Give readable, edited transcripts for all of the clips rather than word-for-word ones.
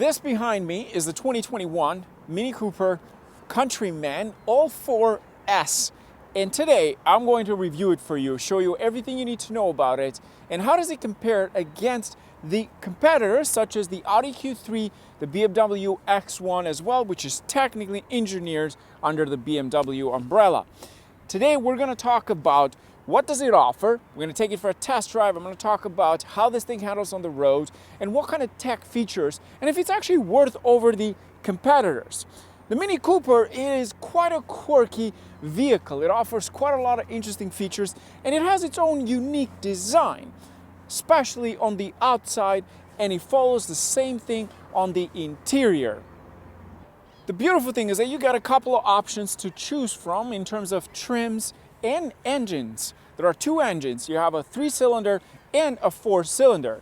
This behind me is the 2021 Mini Cooper Countryman All4S. And today I'm going to review it for you, show you everything you need to know about it, and how does it compare against the competitors such as the Audi Q3, the BMW X1 as well, which is technically engineered under the BMW umbrella. Today we're going to talk about what does it offer. We're going to take it for a test drive. I'm going to talk about how this thing handles on the road and what kind of tech features and if it's actually worth over the competitors. The Mini Cooper is quite a quirky vehicle. It offers quite a lot of interesting features and it has its own unique design, especially on the outside, and it follows the same thing on the interior. The beautiful thing is that you got a couple of options to choose from in terms of trims and engines. There are two engines. You have a 3-cylinder and a 4-cylinder.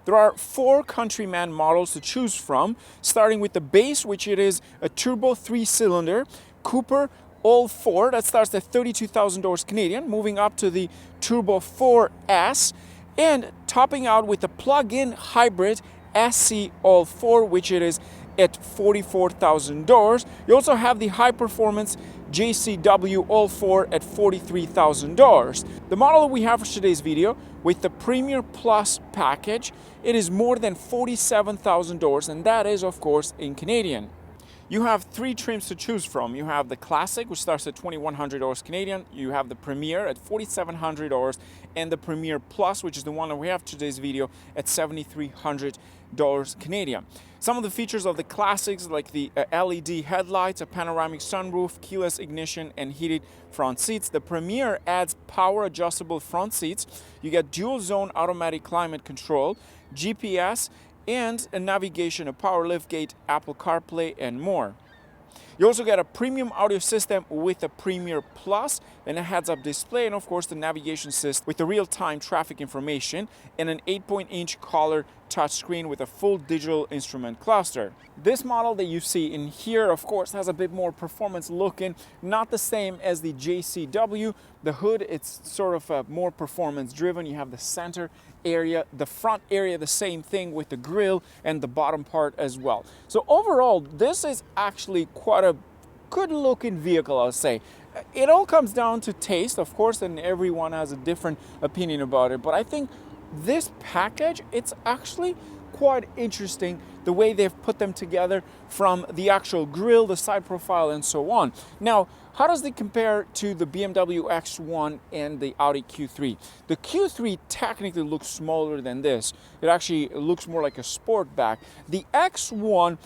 There are 4 Countryman models to choose from, starting with the base, which it is a turbo 3-cylinder Cooper All4 that starts at $32,000 Canadian, moving up to the Turbo 4S, and topping out with the plug-in hybrid SC All4, which it is at $44,000. You also have the high-performance JCW All4 at $43,000. The model that we have for today's video with the Premier Plus package, it is more than $47,000, and that is of course in Canadian. You have 3 trims to choose from. You have the Classic, which starts at $2,100 Canadian. You have the Premier at $4,700, and the Premier Plus, which is the one that we have today's video, at $7,300 Canadian. Some of the features of the Classics, like the LED headlights, a panoramic sunroof, keyless ignition, and heated front seats. The Premier adds power adjustable front seats. You get dual zone automatic climate control, GPS, and a navigation, a power liftgate, Apple CarPlay, and more. You also get a premium audio system with a Premier Plus and a heads-up display, and of course the navigation system with the real-time traffic information and an 8-inch color touchscreen with a full digital instrument cluster. This model that you see in here, of course, has a bit more performance looking, not the same as the JCW. The hood, it's sort of more performance driven. You have the center area, the front area, the same thing with the grille and the bottom part as well. So overall, this is actually quite a good looking vehicle, I'll say. It all comes down to taste, of course, and everyone has a different opinion about it, but I think this package, it's actually quite interesting the way they've put them together, from the actual grille, the side profile, and so on. Now, how does it compare to the BMW X1 and the Audi Q3? The Q3 technically looks smaller than this. It actually looks more like a Sportback. The X1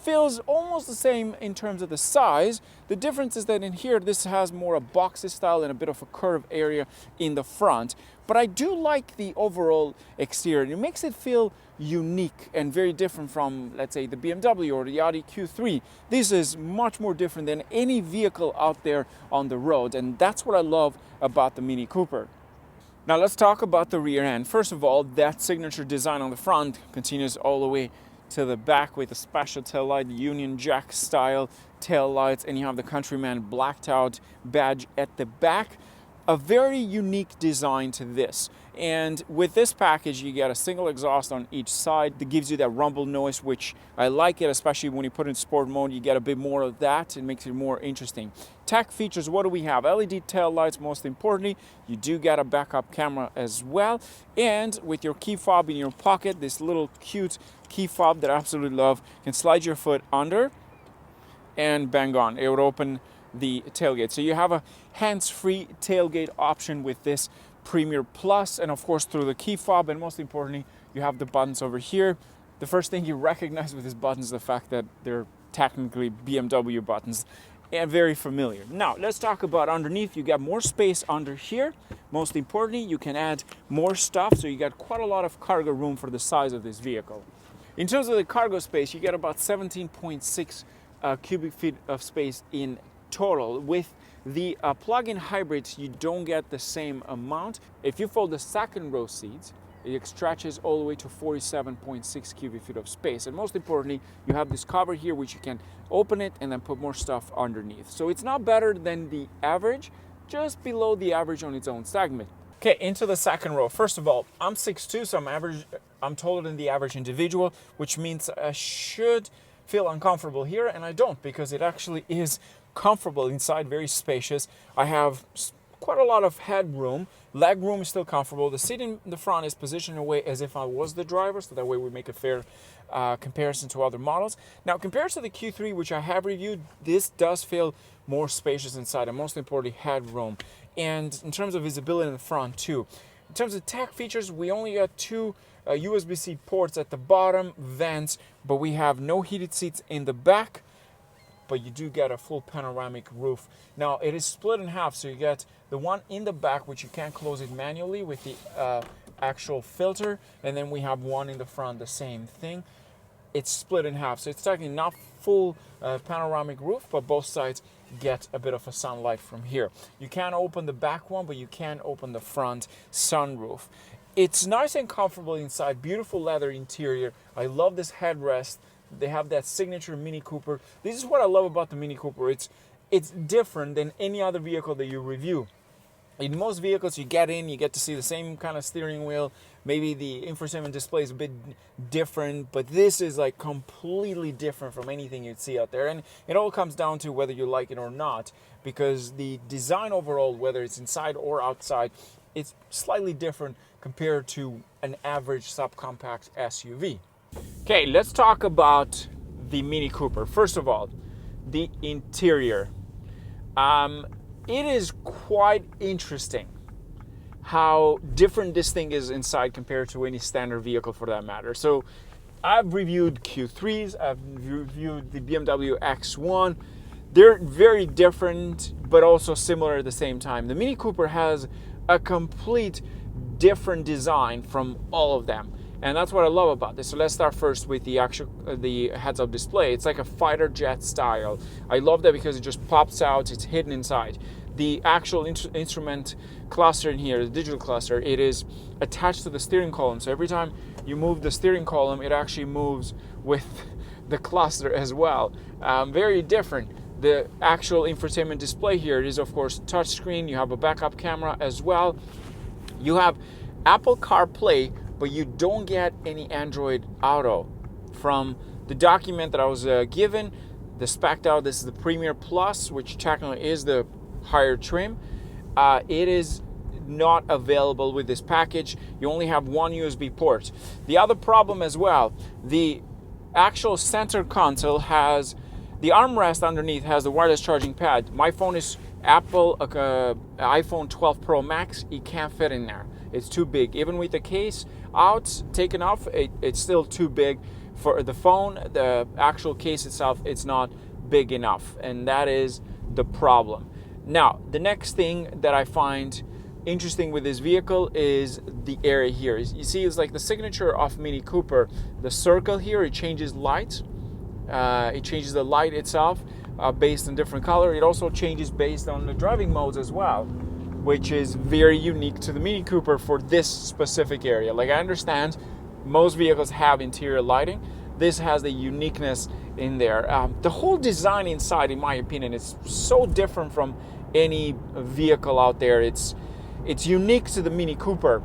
feels almost the same in terms of the size. The difference is that in here, this has more a boxy style and a bit of a curved area in the front. But I do like the overall exterior. It makes it feel unique and very different from, let's say, the BMW or the Audi Q3. This is much more different than any vehicle out there on the road, and that's what I love about the Mini Cooper. Now let's talk about the rear end. First of all, that signature design on the front continues all the way to the back with a special taillight, Union Jack style taillights, and you have the Countryman blacked out badge at the back. A very unique design to this. And with this package, you get a single exhaust on each side that gives you that rumble noise, which I like it, especially when you put it in sport mode. You get a bit more of that. It makes it more interesting. Tech features, what do we have? LED tail lights, most importantly. You do get a backup camera as well. And with your key fob in your pocket, this little cute key fob that I absolutely love, you can slide your foot under and bang on. It would open the tailgate. So you have a hands-free tailgate option with this Premier Plus, and of course through the key fob, and most importantly, you have the buttons over here. The first thing you recognize with these buttons is the fact that they're technically BMW buttons, and very familiar. Now let's talk about underneath. You got more space under here. Most importantly, you can add more stuff, so you got quite a lot of cargo room for the size of this vehicle. In terms of the cargo space, you get about 17.6 cubic feet of space in total. With the plug-in hybrids, you don't get the same amount. If you fold the second row seats, it stretches all the way to 47.6 cubic feet of space. And most importantly, you have this cover here, which you can open it and then put more stuff underneath. So it's not better than the average, just below the average on its own segment. Okay, into the second row. First of all, I'm 6'2", so I'm taller than the average individual, which means I should feel uncomfortable here, and I don't, because it actually is comfortable inside, very spacious. I have quite a lot of headroom. Leg room is still comfortable. The seat in the front is positioned in a way as if I was the driver, so that way we make a fair comparison to other models. Now, compared to the Q3, which I have reviewed, this does feel more spacious inside, and most importantly, headroom. And in terms of visibility in the front too. In terms of tech features, we only got two USB-C ports at the bottom, vents, but we have no heated seats in the back, but you do get a full panoramic roof. Now, it is split in half, so you get the one in the back, which you can't close it manually with the actual filter, and then we have one in the front, the same thing. It's split in half, so it's technically not full panoramic roof, but both sides get a bit of a sunlight from here. You can't open the back one, but you can open the front sunroof. It's nice and comfortable inside, beautiful leather interior. I love this headrest. They have that signature Mini Cooper. This is what I love about the Mini Cooper. It's different than any other vehicle that you review. In most vehicles, you get in, you get to see the same kind of steering wheel. Maybe the infotainment display is a bit different, but this is like completely different from anything you'd see out there. And it all comes down to whether you like it or not, because the design overall, whether it's inside or outside, it's slightly different compared to an average subcompact SUV. Okay, let's talk about the Mini Cooper. First of all, the interior. It is quite interesting how different this thing is inside compared to any standard vehicle for that matter. So I've reviewed Q3s, I've reviewed the BMW X1. They're very different, but also similar at the same time. The Mini Cooper has a complete different design from all of them. And that's what I love about this. So let's start first with the heads-up display. It's like a fighter jet style. I love that because it just pops out, it's hidden inside. The actual instrument cluster in here, the digital cluster, it is attached to the steering column. So every time you move the steering column, it actually moves with the cluster as well. Very different. The actual infotainment display here is, of course, touchscreen. You have a backup camera as well. You have Apple CarPlay, but you don't get any Android Auto. From the document that I was given, the spec'd out, this is the Premier Plus, which technically is the higher trim. It is not available with this package. You only have one USB port. The other problem as well, the actual center console has the armrest underneath, has the wireless charging pad. My phone is Apple iPhone 12 Pro Max. It can't fit in there. It's too big. Even with the case out, taken off, it's still too big for the phone. The actual case itself, it's not big enough, and that is the problem. Now, the next thing that I find interesting with this vehicle is the area here. You see, it's like the signature of Mini Cooper. The circle here, it changes light. It changes the light itself based on different color. It also changes based on the driving modes as well, which is very unique to the Mini Cooper for this specific area. Like, I understand most vehicles have interior lighting. This has the uniqueness in there. The whole design inside, in my opinion, is so different from any vehicle out there. It's unique to the Mini Cooper.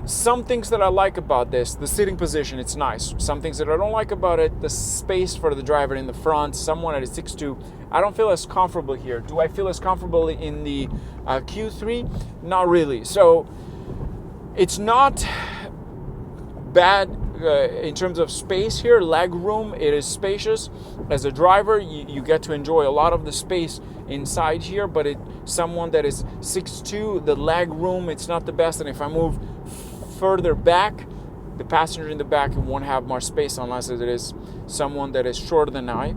Some things that I like about this, the sitting position, it's nice. Some things that I don't like about it, the space for the driver in the front. Someone at a 6'2", I don't feel as comfortable here. Do I feel as comfortable in the Q3? Not really. So it's not bad in terms of space here. Leg room, it is spacious. As a driver, you get to enjoy a lot of the space inside here, but someone that is 6'2", the leg room, it's not the best. And if I move further back, the passenger in the back won't have more space unless it is someone that is shorter than I.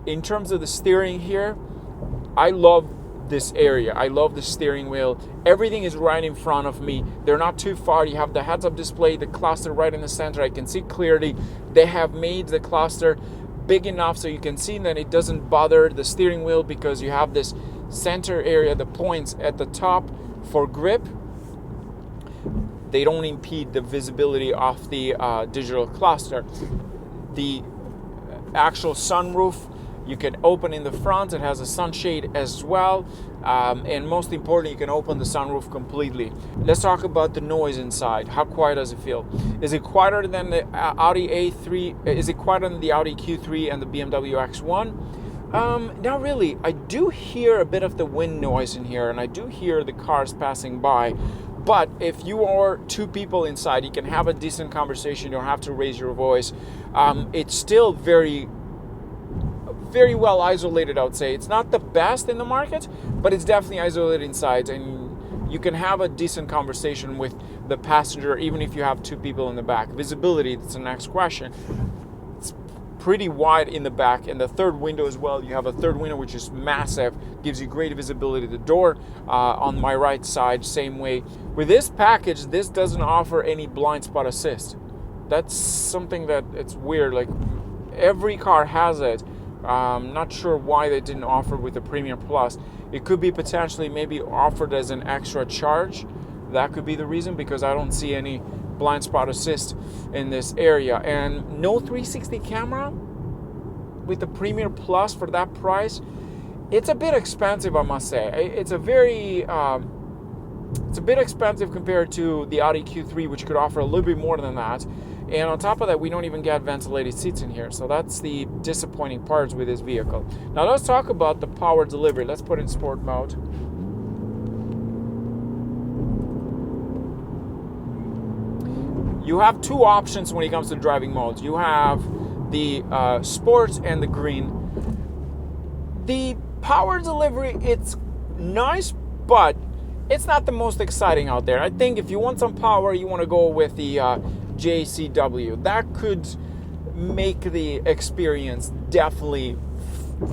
In terms of the steering here, I love this area. I love the steering wheel. Everything is right in front of me. They're not too far. You have the heads-up display, the cluster right in the center. I can see clearly. They have made the cluster big enough so you can see that it doesn't bother the steering wheel, because you have this center area, the points at the top for grip. They don't impede the visibility of the digital cluster. The actual sunroof, You can open in the front. It has a sunshade as well. And most importantly, you can open the sunroof completely. Let's talk about the noise inside. How quiet does it feel? Is it quieter than the Audi A3? Is it quieter than the Audi Q3 and the BMW X1? Not really. I do hear a bit of the wind noise in here, and I do hear the cars passing by. But if you are two people inside, you can have a decent conversation. You don't have to raise your voice. It's still very well isolated, I would say. It's not the best in the market, but it's definitely isolated inside, and you can have a decent conversation with the passenger, even if you have two people in the back. Visibility, that's the next question. It's pretty wide in the back, and the third window as well. You have a third window which is massive, gives you great visibility. The door on my right side, same way. With this package, this doesn't offer any blind spot assist. That's something that it's weird. Like, every car has it. Not sure why they didn't offer it with the Premium Plus. It could be potentially maybe offered as an extra charge. That could be the reason, because I don't see any blind spot assist in this area. And no 360 camera with the Premium Plus for that price. It's a bit expensive, I must say. It's a bit expensive compared to the Audi Q3, which could offer a little bit more than that. And on top of that, we don't even get ventilated seats in here. So that's the disappointing parts with this vehicle. Now let's talk about the power delivery. Let's put it in sport mode. You have two options when it comes to driving modes. You have the sport and the green. The power delivery, it's nice, but it's not the most exciting out there. I think if you want some power, you want to go with the JCW. That could make the experience definitely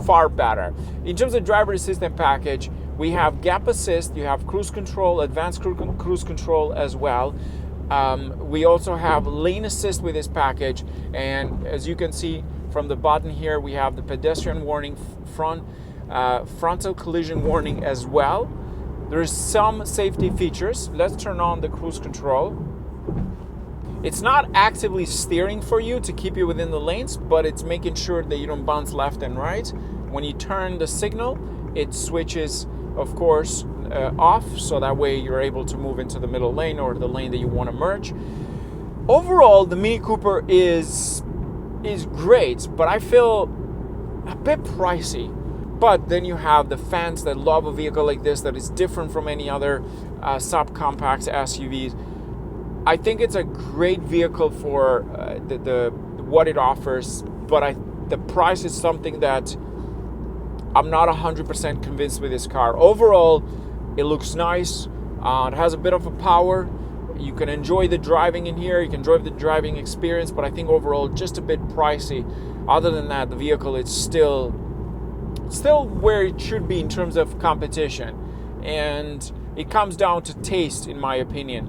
far better. In terms of driver assistance package, we have gap assist, you have cruise control, advanced cruise control as well. We also have lane assist with this package, and as you can see from the button here, we have the pedestrian warning, frontal collision warning as well. There's some safety features. Let's turn on the cruise control. It's not actively steering for you to keep you within the lanes, but it's making sure that you don't bounce left and right. When you turn the signal, it switches, of course, off, so that way you're able to move into the middle lane or the lane that you want to merge. Overall, the Mini Cooper is great, but I feel a bit pricey. But then you have the fans that love a vehicle like this that is different from any other subcompact SUVs. I think it's a great vehicle for the what it offers, but the price is something that I'm not 100% convinced with this car. Overall, it looks nice. It has a bit of a power. You can enjoy the driving in here. You can enjoy the driving experience, but I think overall just a bit pricey. Other than that, the vehicle is still where it should be in terms of competition, and it comes down to taste, in my opinion,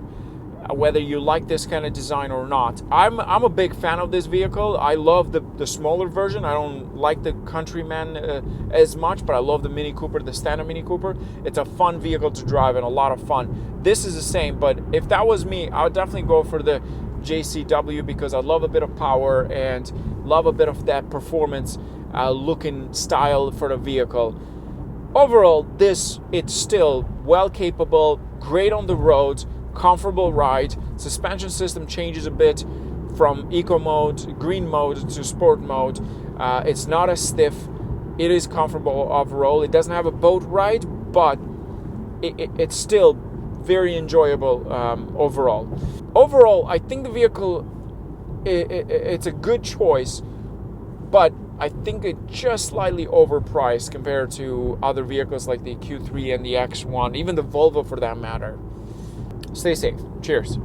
whether you like this kind of design or not. I'm a big fan of this vehicle. I love the smaller version. I don't like the Countryman as much, but I love the Mini Cooper, the standard Mini Cooper. It's a fun vehicle to drive and a lot of fun. This is the same, but if that was me, I would definitely go for the JCW, because I love a bit of power and love a bit of that performance looking style for the vehicle. Overall, it's still well capable, great on the road, comfortable ride. Suspension system changes a bit from eco mode, green mode to sport mode. It's not as stiff. It is comfortable overall. It doesn't have a boat ride, but it's still very enjoyable overall. Overall, I think the vehicle, it's a good choice, but I think it's just slightly overpriced compared to other vehicles like the Q3 and the X1, even the Volvo for that matter. Stay safe. Cheers.